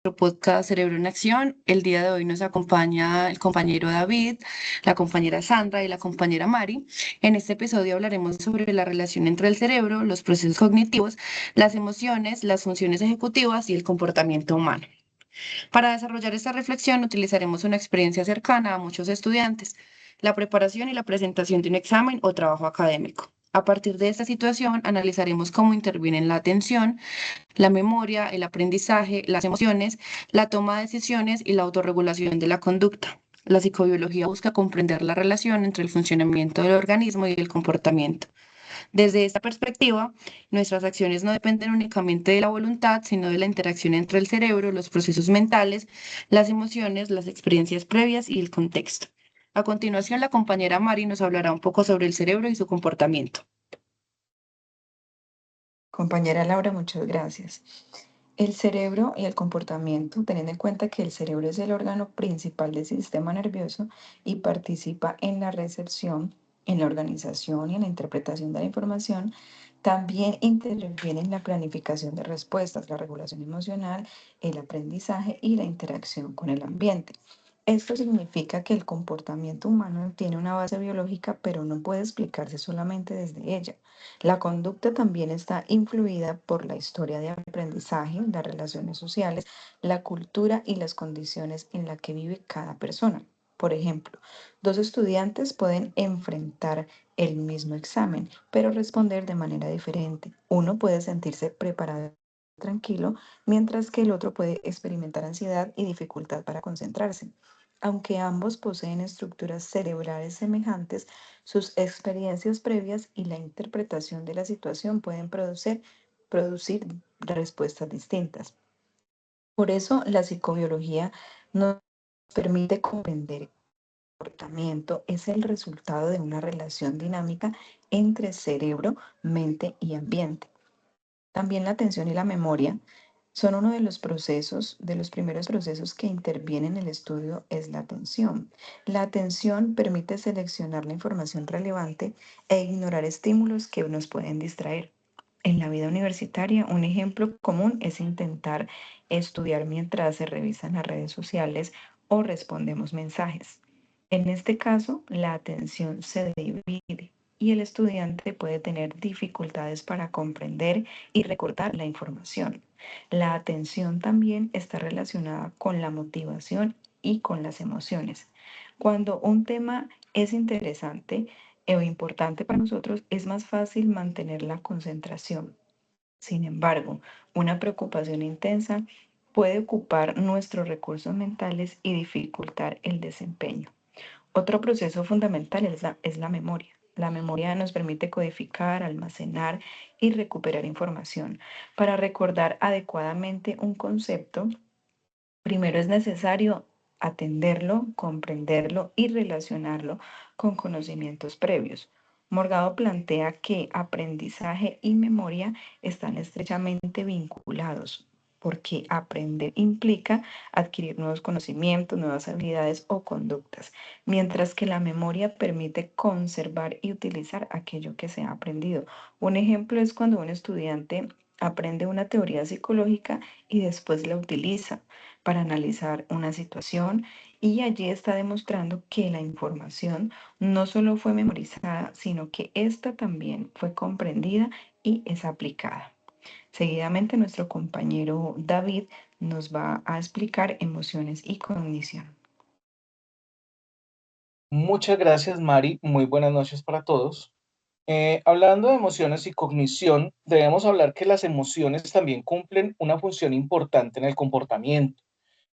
Podcast Cerebro en Acción. El día de hoy nos acompaña el compañero David, la compañera Sandra y la compañera Mari. En este episodio hablaremos sobre la relación entre el cerebro, los procesos cognitivos, las emociones, las funciones ejecutivas y el comportamiento humano. Para desarrollar esta reflexión utilizaremos una experiencia cercana a muchos estudiantes, la preparación y la presentación de un examen o trabajo académico. A partir de esta situación, analizaremos cómo intervienen la atención, la memoria, el aprendizaje, las emociones, la toma de decisiones y la autorregulación de la conducta. La psicobiología busca comprender la relación entre el funcionamiento del organismo y el comportamiento. Desde esta perspectiva, nuestras acciones no dependen únicamente de la voluntad, sino de la interacción entre el cerebro, los procesos mentales, las emociones, las experiencias previas y el contexto. A continuación, la compañera Mari nos hablará un poco sobre el cerebro y su comportamiento. Compañera Laura, muchas gracias. El cerebro y el comportamiento, teniendo en cuenta que el cerebro es el órgano principal del sistema nervioso y participa en la recepción, en la organización y en la interpretación de la información, también interviene en la planificación de respuestas, la regulación emocional, el aprendizaje y la interacción con el ambiente. Esto significa que el comportamiento humano tiene una base biológica, pero no puede explicarse solamente desde ella. La conducta también está influida por la historia de aprendizaje, las relaciones sociales, la cultura y las condiciones en las que vive cada persona. Por ejemplo, dos estudiantes pueden enfrentar el mismo examen, pero responder de manera diferente. Uno puede sentirse preparado y tranquilo, mientras que el otro puede experimentar ansiedad y dificultad para concentrarse. Aunque ambos poseen estructuras cerebrales semejantes, sus experiencias previas y la interpretación de la situación pueden producir respuestas distintas. Por eso, la psicobiología nos permite comprender que el comportamiento es el resultado de una relación dinámica entre cerebro, mente y ambiente. También la atención y la memoria son uno de los procesos, de los primeros procesos que intervienen en el estudio es la atención. La atención permite seleccionar la información relevante e ignorar estímulos que nos pueden distraer. En la vida universitaria, un ejemplo común es intentar estudiar mientras se revisan las redes sociales o respondemos mensajes. En este caso, la atención se divide y el estudiante puede tener dificultades para comprender y recordar la información. La atención también está relacionada con la motivación y con las emociones. Cuando un tema es interesante o importante para nosotros, es más fácil mantener la concentración. Sin embargo, una preocupación intensa puede ocupar nuestros recursos mentales y dificultar el desempeño. Otro proceso fundamental es la memoria. La memoria nos permite codificar, almacenar y recuperar información. Para recordar adecuadamente un concepto, primero es necesario atenderlo, comprenderlo y relacionarlo con conocimientos previos. Morgado plantea que aprendizaje y memoria están estrechamente vinculados, porque aprender implica adquirir nuevos conocimientos, nuevas habilidades o conductas, mientras que la memoria permite conservar y utilizar aquello que se ha aprendido. Un ejemplo es cuando un estudiante aprende una teoría psicológica y después la utiliza para analizar una situación y allí está demostrando que la información no solo fue memorizada, sino que esta también fue comprendida y es aplicada. Seguidamente nuestro compañero David nos va a explicar emociones y cognición. Muchas gracias, Mari. Muy buenas noches para todos. Hablando de emociones y cognición, debemos hablar que las emociones también cumplen una función importante en el comportamiento.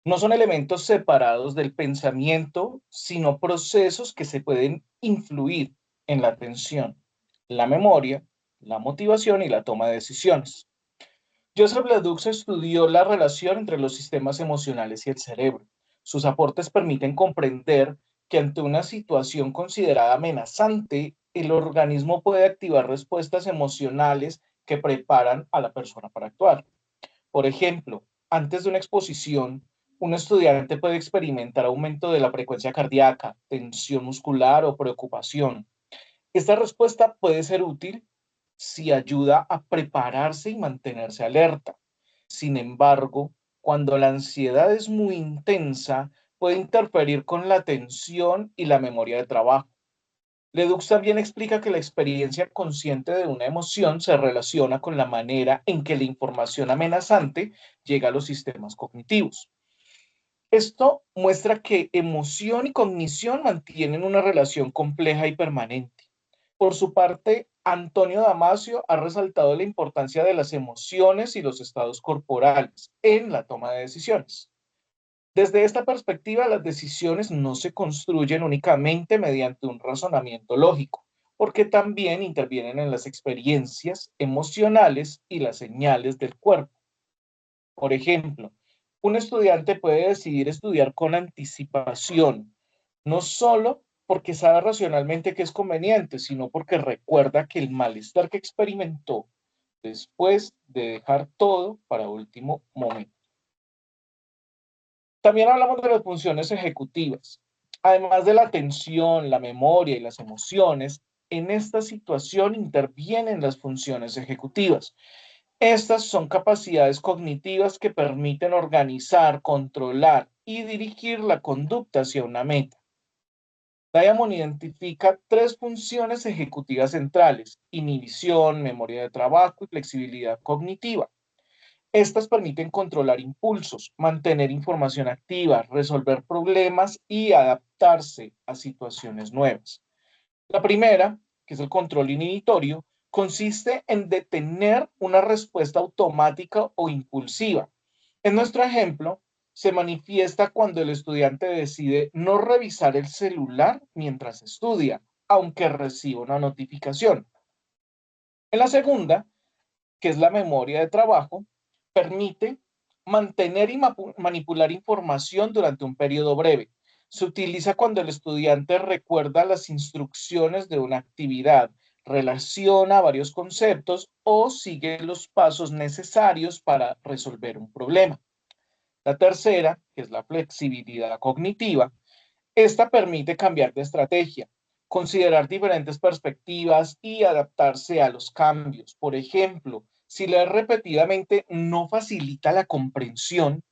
No son elementos separados del pensamiento, sino procesos que se pueden influir en la atención, la memoria, la motivación y la toma de decisiones. Joseph Ledoux estudió la relación entre los sistemas emocionales y el cerebro. Sus aportes permiten comprender que ante una situación considerada amenazante, el organismo puede activar respuestas emocionales que preparan a la persona para actuar. Por ejemplo, antes de una exposición, un estudiante puede experimentar aumento de la frecuencia cardíaca, tensión muscular o preocupación. Esta respuesta puede ser útil si ayuda a prepararse y mantenerse alerta. Sin embargo, Cuando la ansiedad es muy intensa, puede interferir con la atención y la memoria de trabajo. Ledoux también explica que la experiencia consciente de una emoción se relaciona con la manera en que la información amenazante llega a los sistemas cognitivos. Esto muestra que emoción y cognición mantienen una relación compleja y permanente. Por su parte, Antonio Damasio ha resaltado la importancia de las emociones y los estados corporales en la toma de decisiones. Desde esta perspectiva, las decisiones no se construyen únicamente mediante un razonamiento lógico, porque también intervienen en las experiencias emocionales y las señales del cuerpo. Por ejemplo, un estudiante puede decidir estudiar con anticipación, no solo porque sabe racionalmente que es conveniente, sino porque recuerda que el malestar que experimentó después de dejar todo para último momento. También hablamos de las funciones ejecutivas. Además de la atención, la memoria y las emociones, en esta situación intervienen las funciones ejecutivas. Estas son capacidades cognitivas que permiten organizar, controlar y dirigir la conducta hacia una meta. Diamond identifica tres funciones ejecutivas centrales: inhibición, memoria de trabajo y flexibilidad cognitiva. Estas permiten controlar impulsos, mantener información activa, resolver problemas y adaptarse a situaciones nuevas. La primera, que es el control inhibitorio, consiste en detener una respuesta automática o impulsiva. En nuestro ejemplo, se manifiesta cuando el estudiante decide no revisar el celular mientras estudia, aunque reciba una notificación. En la segunda, que es la memoria de trabajo, permite mantener y manipular información durante un periodo breve. Se utiliza cuando el estudiante recuerda las instrucciones de una actividad, relaciona varios conceptos o sigue los pasos necesarios para resolver un problema. La tercera, que es la flexibilidad cognitiva, esta permite cambiar de estrategia, considerar diferentes perspectivas y adaptarse a los cambios. Por ejemplo, si leer repetidamente no facilita la comprensión,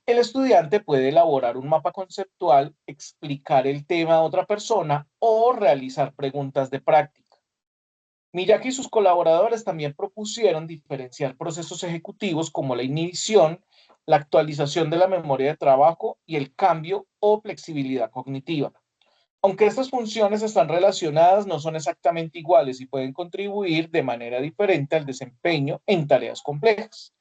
el estudiante puede elaborar un mapa conceptual, explicar el tema a otra persona o realizar preguntas de práctica. Miyake y sus colaboradores también propusieron diferenciar procesos ejecutivos como la inhibición, la actualización de la memoria de trabajo y el cambio o flexibilidad cognitiva. Aunque estas funciones están relacionadas, no son exactamente iguales y pueden contribuir de manera diferente al desempeño en tareas complejas.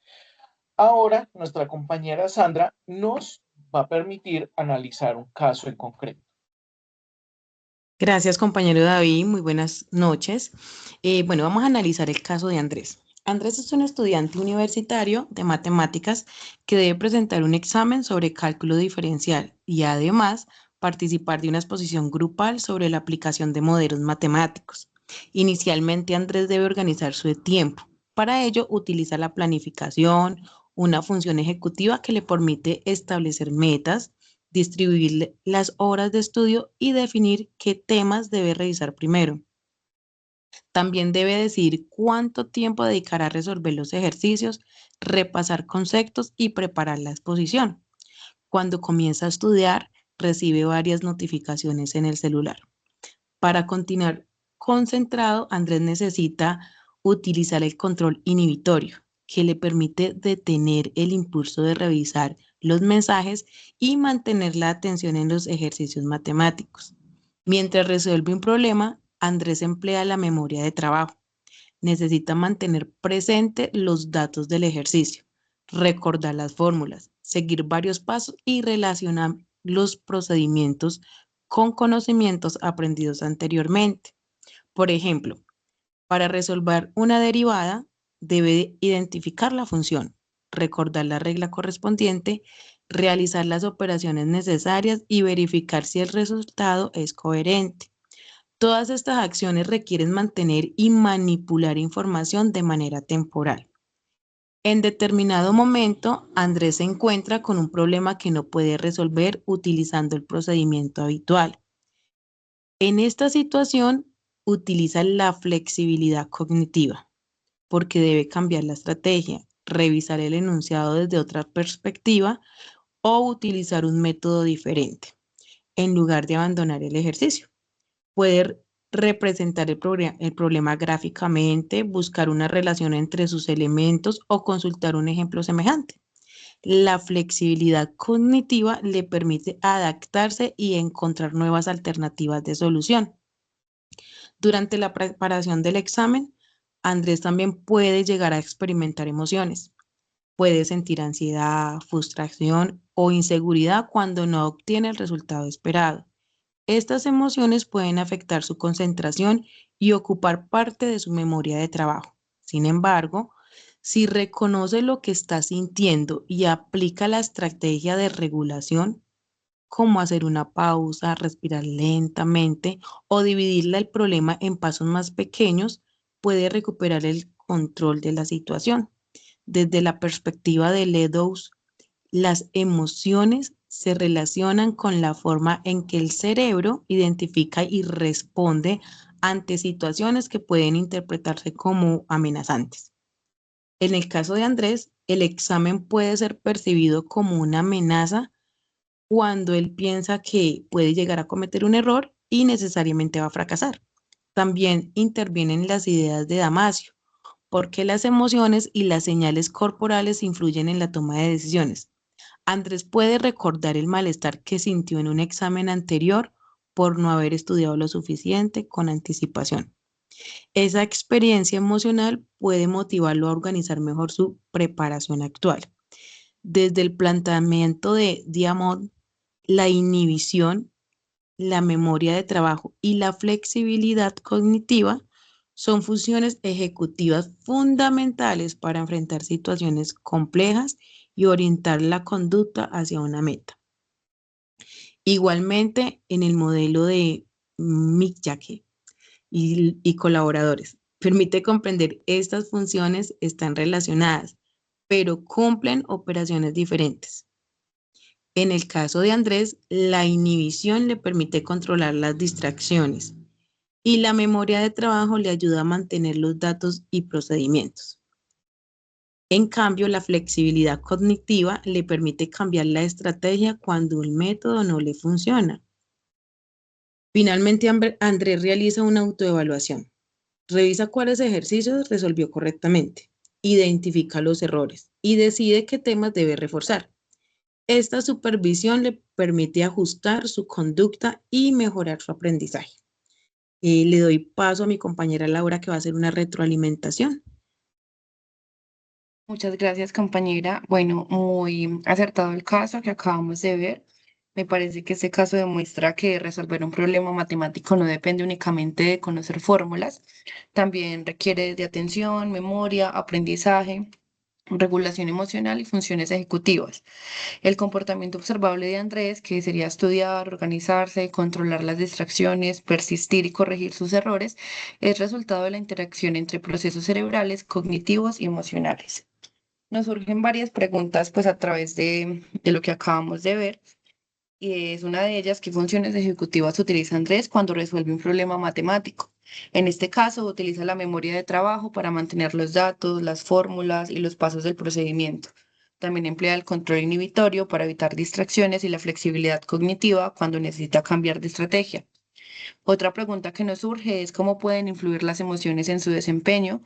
Ahora, nuestra compañera Sandra nos va a permitir analizar un caso en concreto. Gracias, compañero David. Muy buenas noches. Bueno, vamos a analizar el caso de Andrés. Andrés es un estudiante universitario de matemáticas que debe presentar un examen sobre cálculo diferencial y además participar de una exposición grupal sobre la aplicación de modelos matemáticos. Inicialmente, Andrés debe organizar su tiempo. Para ello, utiliza la planificación, una función ejecutiva que le permite establecer metas, distribuir las horas de estudio y definir qué temas debe revisar primero. También debe decidir cuánto tiempo dedicará a resolver los ejercicios, repasar conceptos y preparar la exposición. Cuando comienza a estudiar, recibe varias notificaciones en el celular. Para continuar concentrado, Andrés necesita utilizar el control inhibitorio, que le permite detener el impulso de revisar los mensajes y mantener la atención en los ejercicios matemáticos. Mientras resuelve un problema, Andrés emplea la memoria de trabajo. Necesita mantener presente los datos del ejercicio, recordar las fórmulas, seguir varios pasos y relacionar los procedimientos con conocimientos aprendidos anteriormente. Por ejemplo, para resolver una derivada, debe identificar la función, recordar la regla correspondiente, realizar las operaciones necesarias y verificar si el resultado es coherente. Todas estas acciones requieren mantener y manipular información de manera temporal. En determinado momento, Andrés se encuentra con un problema que no puede resolver utilizando el procedimiento habitual. En esta situación, utiliza la flexibilidad cognitiva porque debe cambiar la estrategia. revisar el enunciado desde otra perspectiva o utilizar un método diferente en lugar de abandonar el ejercicio. Puede representar el problema gráficamente, buscar una relación entre sus elementos o consultar un ejemplo semejante. La flexibilidad cognitiva le permite adaptarse y encontrar nuevas alternativas de solución. Durante la preparación del examen, Andrés también puede llegar a experimentar emociones. Puede sentir ansiedad, frustración o inseguridad cuando no obtiene el resultado esperado. Estas emociones pueden afectar su concentración y ocupar parte de su memoria de trabajo. Sin embargo, si reconoce lo que está sintiendo y aplica la estrategia de regulación, como hacer una pausa, respirar lentamente o dividir el problema en pasos más pequeños, puede recuperar el control de la situación. Desde la perspectiva de Ledoux, las emociones se relacionan con la forma en que el cerebro identifica y responde ante situaciones que pueden interpretarse como amenazantes. En el caso de Andrés, el examen puede ser percibido como una amenaza cuando él piensa que puede llegar a cometer un error y necesariamente va a fracasar. También intervienen las ideas de Damasio, porque las emociones y las señales corporales influyen en la toma de decisiones. Andrés puede recordar el malestar que sintió en un examen anterior por no haber estudiado lo suficiente con anticipación. Esa experiencia emocional puede motivarlo a organizar mejor su preparación actual. Desde el planteamiento de Diamond, la inhibición, la memoria de trabajo y la flexibilidad cognitiva son funciones ejecutivas fundamentales para enfrentar situaciones complejas y orientar la conducta hacia una meta. Igualmente, en el modelo de Miyake y colaboradores, permite comprender estas funciones están relacionadas, pero cumplen operaciones diferentes. En el caso de Andrés, la inhibición le permite controlar las distracciones y la memoria de trabajo le ayuda a mantener los datos y procedimientos. En cambio, la flexibilidad cognitiva le permite cambiar la estrategia cuando un método no le funciona. Finalmente, Andrés realiza una autoevaluación. Revisa cuáles ejercicios resolvió correctamente, identifica los errores y decide qué temas debe reforzar. Esta supervisión le permite ajustar su conducta y mejorar su aprendizaje. Le doy paso a mi compañera Laura, que va a hacer una retroalimentación. Muchas gracias, compañera. Bueno, muy acertado el caso que acabamos de ver. Me parece que este caso demuestra que resolver un problema matemático no depende únicamente de conocer fórmulas, también requiere de atención, memoria, aprendizaje, regulación emocional y funciones ejecutivas. El comportamiento observable de Andrés, que sería estudiar, organizarse, controlar las distracciones, persistir y corregir sus errores, es resultado de la interacción entre procesos cerebrales, cognitivos y emocionales. Nos surgen varias preguntas pues a través de lo que acabamos de ver y es una de ellas: ¿qué funciones ejecutivas utiliza Andrés cuando resuelve un problema matemático? En este caso, utiliza la memoria de trabajo para mantener los datos, las fórmulas y los pasos del procedimiento. También emplea el control inhibitorio para evitar distracciones y la flexibilidad cognitiva cuando necesita cambiar de estrategia. Otra pregunta que nos surge es cómo pueden influir las emociones en su desempeño.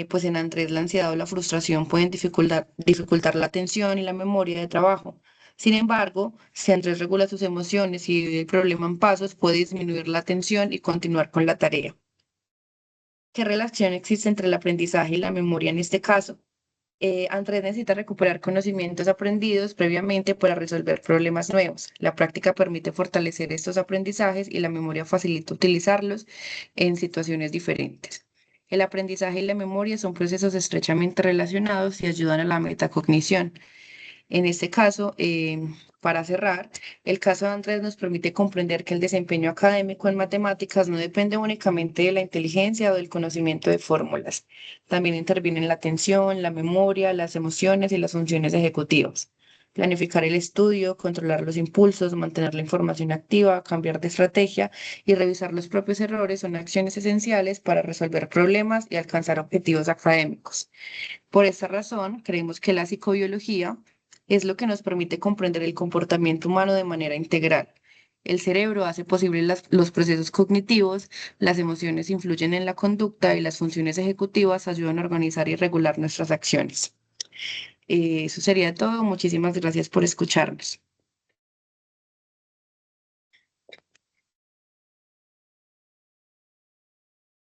Pues en Andrés la ansiedad o la frustración pueden dificultar la atención y la memoria de trabajo. Sin embargo, si Andrés regula sus emociones y divide el problema en pasos, puede disminuir la tensión y continuar con la tarea. ¿Qué relación existe entre el aprendizaje y la memoria en este caso? Andrés necesita recuperar conocimientos aprendidos previamente para resolver problemas nuevos. La práctica permite fortalecer estos aprendizajes y la memoria facilita utilizarlos en situaciones diferentes. El aprendizaje y la memoria son procesos estrechamente relacionados y ayudan a la metacognición. En este caso, para cerrar, el caso de Andrés nos permite comprender que el desempeño académico en matemáticas no depende únicamente de la inteligencia o del conocimiento de fórmulas. También intervienen la atención, la memoria, las emociones y las funciones ejecutivas. planificar el estudio, controlar los impulsos, mantener la información activa, cambiar de estrategia y revisar los propios errores son acciones esenciales para resolver problemas y alcanzar objetivos académicos. Por esta razón, creemos que la psicobiología es lo que nos permite comprender el comportamiento humano de manera integral. El cerebro hace posible los procesos cognitivos, las emociones influyen en la conducta y las funciones ejecutivas ayudan a organizar y regular nuestras acciones. Eso sería todo. Muchísimas gracias por escucharnos.